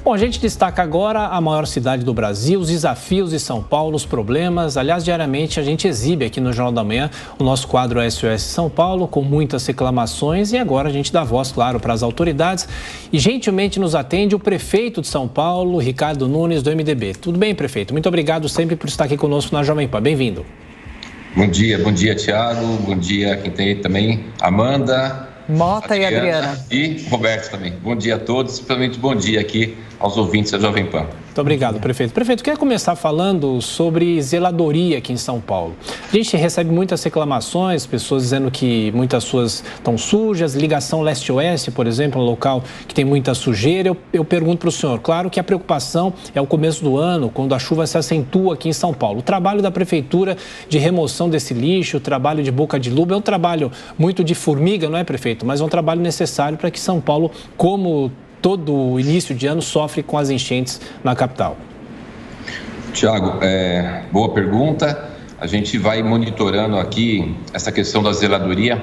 Bom, a gente destaca agora a maior cidade do Brasil, os desafios de São Paulo, os problemas. Aliás, diariamente a gente exibe aqui no Jornal da Manhã o nosso quadro SOS São Paulo, com muitas reclamações. E agora a gente dá voz, claro, para as autoridades. E gentilmente nos atende o prefeito de São Paulo, Ricardo Nunes, do MDB. Tudo bem, prefeito? Muito obrigado sempre por estar aqui conosco na Jovem Pan. Bem-vindo. Bom dia, Thiago. Bom dia quem tem aí também, Amanda, Mota e Adriana. E Roberto também. Bom dia a todos, principalmente bom dia aqui aos ouvintes da Jovem Pan. Muito obrigado, prefeito. Prefeito, queria começar falando sobre zeladoria aqui em São Paulo. A gente recebe muitas reclamações, pessoas dizendo que muitas ruas estão sujas, ligação leste-oeste, por exemplo, um local que tem muita sujeira. Eu pergunto para o senhor, claro que a preocupação é o começo do ano, quando a chuva se acentua aqui em São Paulo. O trabalho da prefeitura de remoção desse lixo, o trabalho de boca de lobo, é um trabalho muito de formiga, não é, prefeito? Mas é um trabalho necessário para que São Paulo, como todo início de ano, sofre com as enchentes na capital. Tiago, boa pergunta. A gente vai monitorando aqui essa questão da zeladoria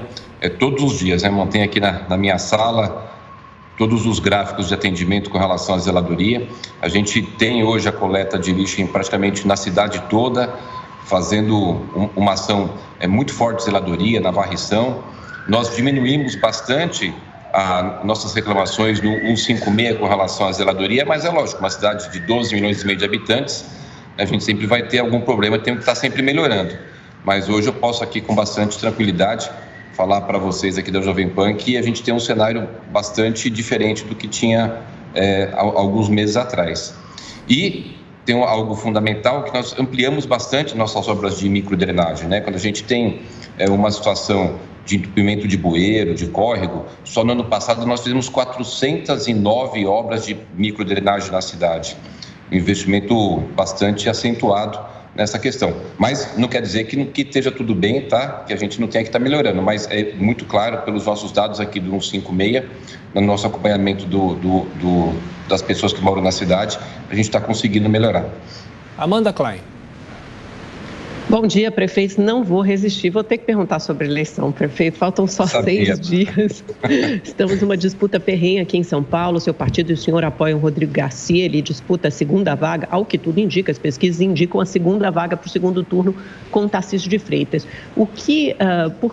todos os dias, né? Mantém aqui na minha sala todos os gráficos de atendimento com relação à zeladoria. A gente tem hoje a coleta de lixo praticamente na cidade toda, fazendo uma ação muito forte de zeladoria, na varrição. Nós diminuímos bastante nossas reclamações no 156 com relação à zeladoria, mas é lógico, uma cidade de 12 milhões e meio de habitantes, a gente sempre vai ter algum problema, tem que estar sempre melhorando. Mas hoje eu posso aqui com bastante tranquilidade falar para vocês aqui da Jovem Pan que a gente tem um cenário bastante diferente do que tinha alguns meses atrás. E tem algo fundamental que nós ampliamos bastante nossas obras de microdrenagem, né? Quando a gente tem uma situação de entupimento de bueiro, de córrego, só no ano passado nós fizemos 409 obras de microdrenagem na cidade. Um investimento bastante acentuado nessa questão. Mas não quer dizer que esteja tudo bem, tá? Que a gente não tenha que estar melhorando, mas é muito claro pelos nossos dados aqui do 156, no nosso acompanhamento das pessoas que moram na cidade, a gente está conseguindo melhorar. Amanda Klein. Bom dia, prefeito. Não vou resistir. Vou ter que perguntar sobre eleição, prefeito. Faltam só 6 dias. Estamos numa disputa ferrenha aqui em São Paulo. Seu partido e o senhor apoiam o Rodrigo Garcia. Ele disputa a segunda vaga. Ao que tudo indica, as pesquisas indicam a segunda vaga para o segundo turno com Tarcísio de Freitas. Por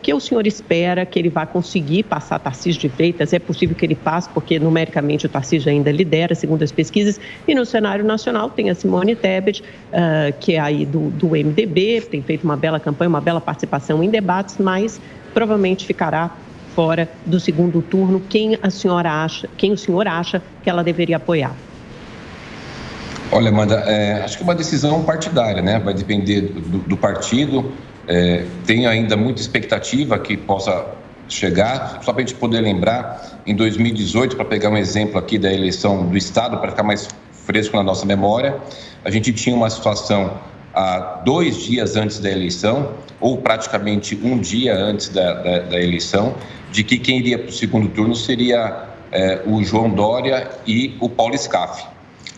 que o senhor espera que ele vá conseguir passar Tarcísio de Freitas? É possível que ele passe, porque numericamente o Tarcísio ainda lidera, segundo as pesquisas. E no cenário nacional tem a Simone Tebet, que é aí do MDB, tem feito uma bela campanha, uma bela participação em debates, mas provavelmente ficará fora do segundo turno. Quem o senhor acha que ela deveria apoiar? Olha, Amanda, acho que é uma decisão partidária, né? Vai depender do partido. Tenho ainda muita expectativa que possa chegar. Só para a gente poder lembrar, em 2018, para pegar um exemplo aqui da eleição do Estado, para ficar mais fresco na nossa memória, a gente tinha uma situação há 2 dias antes da eleição, ou praticamente um dia antes da eleição, de que quem iria para o segundo turno seria o João Dória e o Paulo Scaff.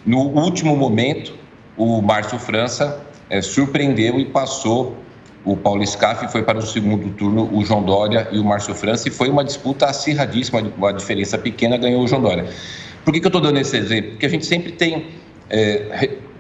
No último momento, o Márcio França surpreendeu e passou o Paulo Scaff, foi para o segundo turno o João Dória e o Márcio França, e foi uma disputa acirradíssima, uma diferença pequena, ganhou o João Dória. Por que eu estou dando esse exemplo? Porque a gente sempre tem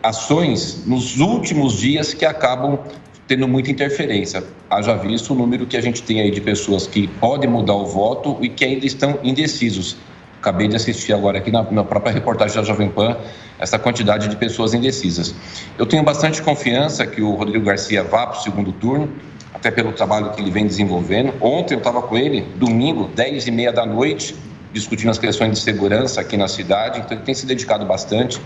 ações nos últimos dias que acabam tendo muita interferência. Haja visto o número que a gente tem aí de pessoas que podem mudar o voto e que ainda estão indecisos. Acabei de assistir agora aqui na própria reportagem da Jovem Pan essa quantidade de pessoas indecisas. Eu tenho bastante confiança que o Rodrigo Garcia vá para o segundo turno, até pelo trabalho que ele vem desenvolvendo. Ontem eu estava com ele, domingo, 10h30 da noite, discutindo as questões de segurança aqui na cidade, então ele tem se dedicado bastante.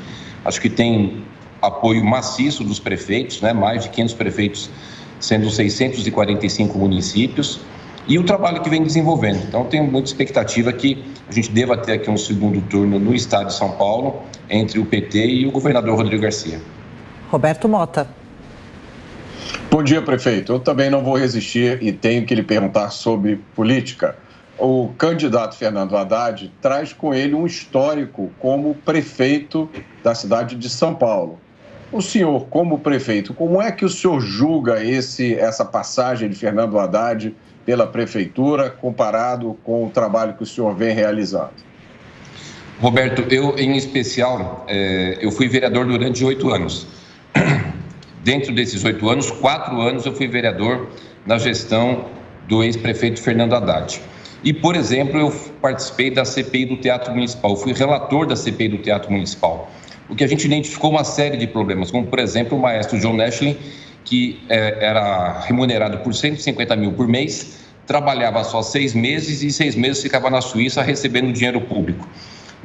Acho que tem apoio maciço dos prefeitos, né? Mais de 500 prefeitos, sendo 645 municípios, e o trabalho que vem desenvolvendo. Então, tenho muita expectativa que a gente deva ter aqui um segundo turno no estado de São Paulo, entre o PT e o governador Rodrigo Garcia. Roberto Mota. Bom dia, prefeito. Eu também não vou resistir e tenho que lhe perguntar sobre política. O candidato Fernando Haddad traz com ele um histórico como prefeito da cidade de São Paulo. O senhor, como prefeito, como é que o senhor julga essa passagem de Fernando Haddad pela prefeitura comparado com o trabalho que o senhor vem realizando? Roberto, eu em especial, eu fui vereador durante 8 anos. Dentro desses 8 anos, 4 anos eu fui vereador na gestão do ex-prefeito Fernando Haddad. E, por exemplo, eu participei da CPI do Teatro Municipal, fui relator da CPI do Teatro Municipal. O que a gente identificou uma série de problemas, como, por exemplo, o maestro John Nashlin, que era remunerado por 150 mil por mês, trabalhava só 6 meses e 6 meses ficava na Suíça recebendo dinheiro público.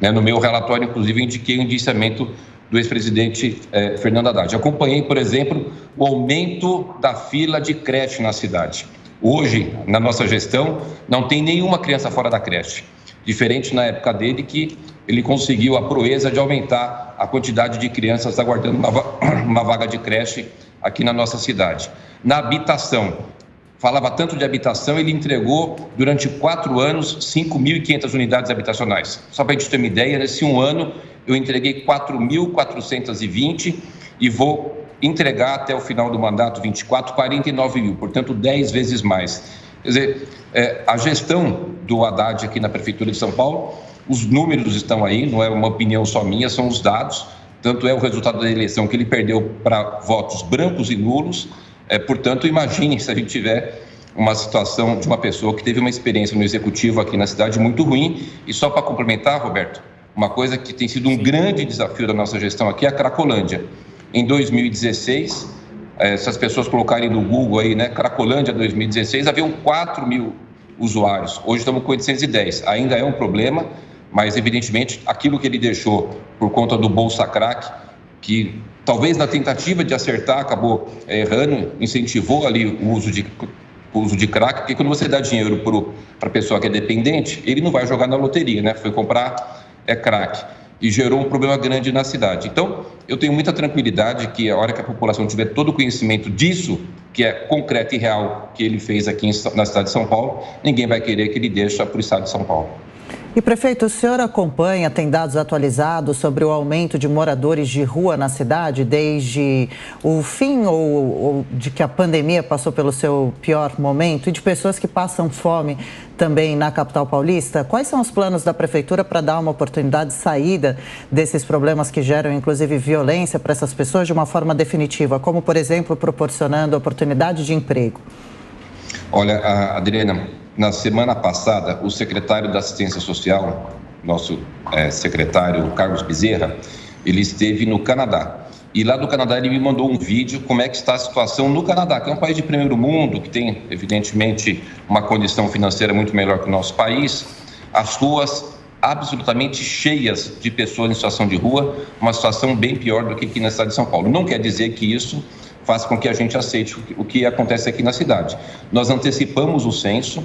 No meu relatório, inclusive, eu indiquei o indiciamento do ex-presidente Fernando Haddad. Acompanhei, por exemplo, o aumento da fila de creche na cidade. Hoje, na nossa gestão, não tem nenhuma criança fora da creche. Diferente na época dele, que ele conseguiu a proeza de aumentar a quantidade de crianças aguardando uma vaga de creche aqui na nossa cidade. Na habitação, falava tanto de habitação, ele entregou durante 4 anos 5.500 unidades habitacionais. Só para a gente ter uma ideia, nesse 1 ano eu entreguei 4.420 e vou entregar até o final do mandato 24, 49 mil, portanto 10 vezes mais. Quer dizer, a gestão do Haddad aqui na Prefeitura de São Paulo, os números estão aí, não é uma opinião só minha, são os dados, tanto é o resultado da eleição que ele perdeu para votos brancos e nulos, portanto, imagine se a gente tiver uma situação de uma pessoa que teve uma experiência no executivo aqui na cidade muito ruim. E só para complementar, Roberto, uma coisa que tem sido um grande desafio da nossa gestão aqui é a Cracolândia. Em 2016, se as pessoas colocarem no Google aí, né, Cracolândia 2016, haviam 4 mil usuários. Hoje estamos com 810. Ainda é um problema, mas evidentemente aquilo que ele deixou por conta do Bolsa Crack, que talvez na tentativa de acertar acabou errando, incentivou ali o uso de crack, porque quando você dá dinheiro para a pessoa que é dependente, ele não vai jogar na loteria, né? Foi comprar crack. E gerou um problema grande na cidade. Então, eu tenho muita tranquilidade que a hora que a população tiver todo o conhecimento disso, que é concreto e real, que ele fez aqui na cidade de São Paulo, ninguém vai querer que ele deixe para o estado de São Paulo. E, prefeito, o senhor acompanha, tem dados atualizados sobre o aumento de moradores de rua na cidade desde o fim ou de que a pandemia passou pelo seu pior momento e de pessoas que passam fome também na capital paulista? Quais são os planos da prefeitura para dar uma oportunidade de saída desses problemas que geram, inclusive, violência para essas pessoas de uma forma definitiva, como, por exemplo, proporcionando oportunidade de emprego? Olha, Adriana, na semana passada, o secretário da Assistência Social, nosso secretário Carlos Bezerra, ele esteve no Canadá. E lá do Canadá ele me mandou um vídeo como é que está a situação no Canadá, que é um país de primeiro mundo, que tem, evidentemente, uma condição financeira muito melhor que o nosso país. As ruas absolutamente cheias de pessoas em situação de rua, uma situação bem pior do que aqui na cidade de São Paulo. Não quer dizer que isso faça com que a gente aceite o que acontece aqui na cidade. Nós antecipamos o censo,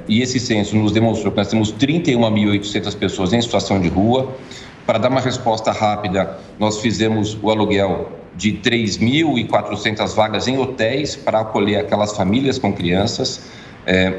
e esse censo nos demonstrou que nós temos 31.800 pessoas em situação de rua. Para dar uma resposta rápida, nós fizemos o aluguel de 3.400 vagas em hotéis para acolher aquelas famílias com crianças.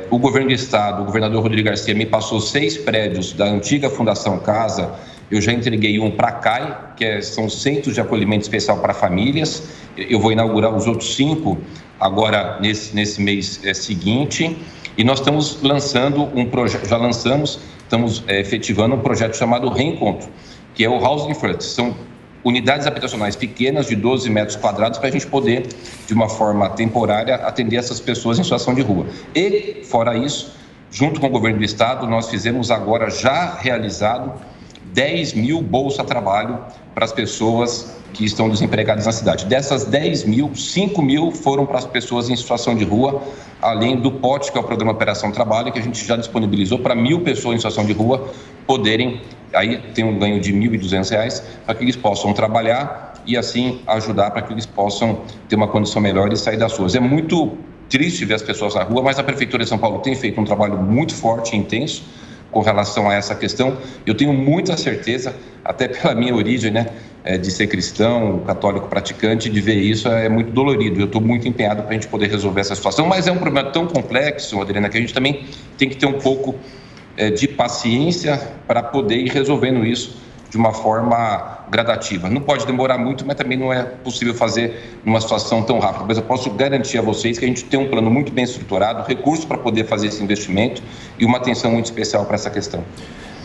O governo do estado, o governador Rodrigo Garcia, me passou 6 prédios da antiga Fundação Casa. Eu já entreguei um para a CAI, que são centros de acolhimento especial para famílias. Eu vou inaugurar os outros 5 agora nesse mês seguinte. E nós estamos lançando um projeto, estamos efetivando um projeto chamado Reencontro, que é o Housing First. São unidades habitacionais pequenas de 12 metros quadrados para a gente poder, de uma forma temporária, atender essas pessoas em situação de rua. E, fora isso, junto com o governo do estado, nós fizemos agora, já realizado, 10 mil bolsa-trabalho para as pessoas que estão desempregadas na cidade. Dessas 10 mil, 5 mil foram para as pessoas em situação de rua, além do POT, que é o Programa Operação Trabalho, que a gente já disponibilizou para 1.000 pessoas em situação de rua poderem, aí tem um ganho de R$ 1.200, para que eles possam trabalhar e assim ajudar para que eles possam ter uma condição melhor e sair das ruas. É muito triste ver as pessoas na rua, mas a Prefeitura de São Paulo tem feito um trabalho muito forte e intenso com relação a essa questão. Eu tenho muita certeza, até pela minha origem, né, de ser cristão, católico praticante, de ver isso é muito dolorido. Eu estou muito empenhado para a gente poder resolver essa situação, mas é um problema tão complexo, Adriana, que a gente também tem que ter um pouco de paciência para poder ir resolvendo isso de uma forma gradativa. Não pode demorar muito, mas também não é possível fazer numa situação tão rápida. Mas eu posso garantir a vocês que a gente tem um plano muito bem estruturado, recursos para poder fazer esse investimento e uma atenção muito especial para essa questão.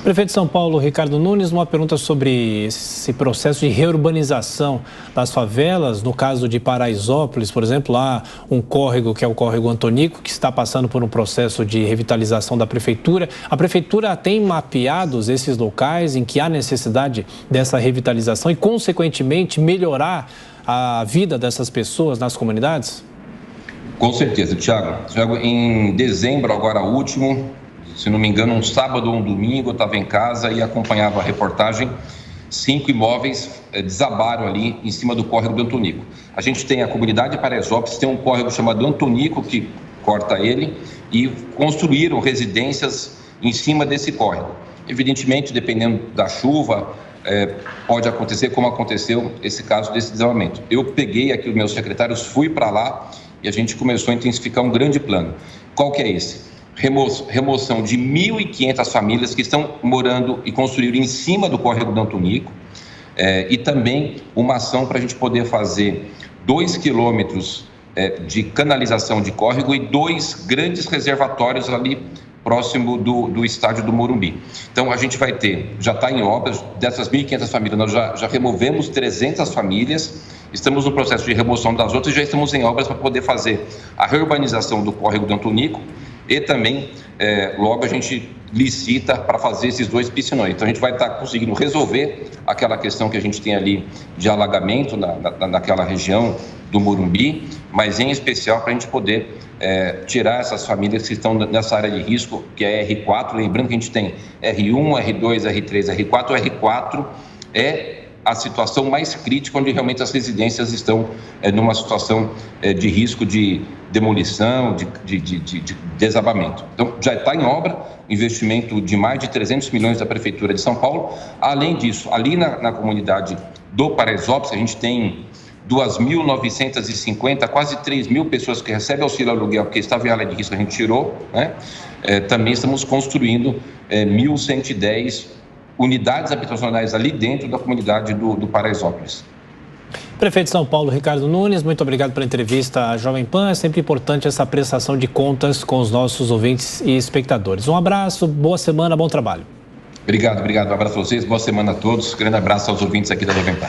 Prefeito de São Paulo, Ricardo Nunes, uma pergunta sobre esse processo de reurbanização das favelas. No caso de Paraisópolis, por exemplo, há um córrego, que é o córrego Antonico, que está passando por um processo de revitalização da prefeitura. A prefeitura tem mapeados esses locais em que há necessidade dessa revitalização e, consequentemente, melhorar a vida dessas pessoas nas comunidades? Com certeza, Tiago. Tiago, em dezembro, agora último, se não me engano, um sábado ou um domingo, eu estava em casa e acompanhava a reportagem. 5 imóveis desabaram ali em cima do córrego do Antonico. A gente tem a comunidade de Paraisópolis, tem um córrego chamado Antonico que corta ele e construíram residências em cima desse córrego. Evidentemente, dependendo da chuva, pode acontecer como aconteceu esse caso desse desabamento. Eu peguei aqui os meus secretários, fui para lá e a gente começou a intensificar um grande plano. Qual que é esse? Remoção de 1.500 famílias que estão morando e construíram em cima do córrego do Antonico, e também uma ação para a gente poder fazer 2 quilômetros de canalização de córrego e 2 grandes reservatórios ali próximo do estádio do Morumbi. Então a gente vai ter, já está em obras, dessas 1.500 famílias nós já removemos 300 famílias, estamos no processo de remoção das outras e já estamos em obras para poder fazer a reurbanização do córrego do Antonico. E também, logo a gente licita para fazer esses 2 piscinões. Então, a gente vai estar conseguindo resolver aquela questão que a gente tem ali de alagamento naquela região do Morumbi, mas em especial para a gente poder tirar essas famílias que estão nessa área de risco, que é R4. Lembrando que a gente tem R1, R2, R3, R4. R4 é a situação mais crítica, onde realmente as residências estão numa situação de risco de demolição, de desabamento. Então, já está em obra, investimento de mais de 300 milhões da Prefeitura de São Paulo. Além disso, ali na comunidade do Paraisópolis, a gente tem 2.950, quase 3.000 pessoas que recebem auxílio aluguel, porque estava em área de risco, a gente tirou, né? Também estamos construindo 1.110 unidades habitacionais ali dentro da comunidade do Paraisópolis. Prefeito de São Paulo, Ricardo Nunes, muito obrigado pela entrevista à Jovem Pan. É sempre importante essa prestação de contas com os nossos ouvintes e espectadores. Um abraço, boa semana, bom trabalho. Obrigado. Um abraço a vocês, boa semana a todos. Grande abraço aos ouvintes aqui da Jovem Pan.